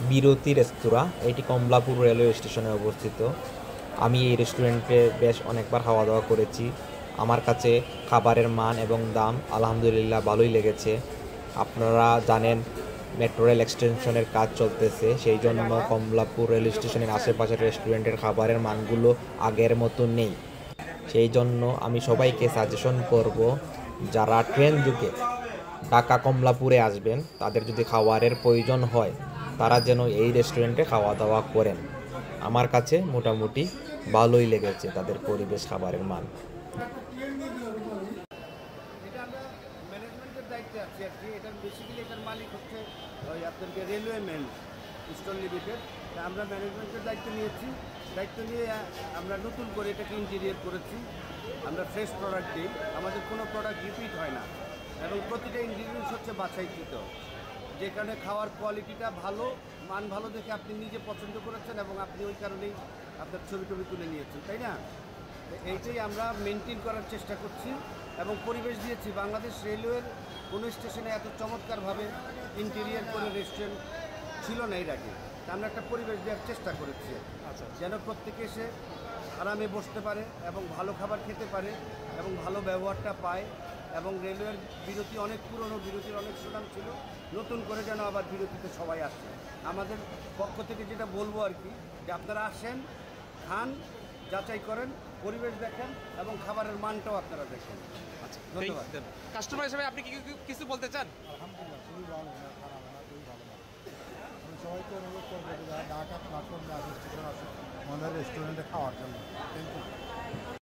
বিরতি রেস্তোরাঁ, এটি কমলাপুর রেলওয়ে স্টেশনে অবস্থিত। আমি এই রেস্টুরেন্টে বেশ অনেকবার খাওয়া দাওয়া করেছি। আমার কাছে খাবারের মান এবং দাম আলহামদুলিল্লাহ ভালোই লেগেছে। আপনারা জানেন মেট্রো রেল এক্সটেনশনের কাজ চলতেছে, সেই জন্য কমলাপুর রেল স্টেশনের আশেপাশের রেস্টুরেন্টের খাবারের মানগুলো আগের মতো নেই। সেই জন্য আমি সবাইকে সাজেশন করব, যারা ট্রেন যুগে ঢাকা কমলাপুরে আসবেন তাদের যদি খাবারের প্রয়োজন হয় তারা যেন এই রেস্টুরেন্টে খাওয়া দাওয়া করেন। আমার কাছে মোটামুটি ভালোই লেগেছে তাদের পরিবেশ, খাবারের মান। এটা আমরা ম্যানেজমেন্টের দায়িত্বে আছি আর কি। এটার বেসিক্যালি এটার মালিক হচ্ছে ওই আপনাদেরকে রেলওয়ে মেল ইস্টার্ন লিমিটেড। আমরা ম্যানেজমেন্টের দায়িত্ব নিয়েছি। দায়িত্ব নিয়ে আমরা নতুন করে এটাকে ইন্টেরিয়র করেছি। আমরা ফ্রেশ প্রোডাক্ট দিই, আমাদের কোনো প্রোডাক্ট রিপিট হয় না এবং প্রতিটা ইনগ্রিডিয়েন্টস হচ্ছে বাছাইকৃত, যেখানে খাওয়ার কোয়ালিটিটা ভালো, মান ভালো দেখে আপনি নিজে পছন্দ করেছেন এবং আপনি ওই কারণেই আপনার ছবি টবি তুলে নিয়েছেন, তাই না? এইটাই আমরা মেনটেন করার চেষ্টা করছি এবং পরিবেশ দিয়েছি। বাংলাদেশ রেলওয়ের কোনো স্টেশনে এত চমৎকারভাবে ইন্টেরিয়ার করে রেস্টুরেন্ট ছিল না এর আগে। তা আমরা একটা পরিবেশ দেওয়ার চেষ্টা করেছি যেন প্রত্যেকে এসে আরামে বসতে পারে এবং ভালো খাবার খেতে পারে এবং ভালো ব্যবহারটা পায়। এবং রেলওয়ের বিরতি অনেক পুরনো, বিরতির অনেক সুনাম ছিল, নতুন করে যেন আবার বিরতিতে সবাই আসে। আমাদের পক্ষ থেকে যেটা বলবো আর কি, যে আপনারা আসেন, খান, যাচাই করেন, পরিবেশ দেখেন এবং খাবারের মানটাও আপনারা দেখেন। আচ্ছা, ধন্যবাদ। কাস্টমার হিসেবে আপনি কি কিছু বলতে চান? আলহামদুলিল্লাহ, খুবই ভালো না, খারাপ না, খুবই ভালো না। আমি সবাইকে অনুরোধ করবো যে যারা ঢাকা প্ল্যাটফর্মে আসে, স্টেশনে আসে, আমাদের রেস্টুরেন্টে খাওয়ার জন্য। Thank you.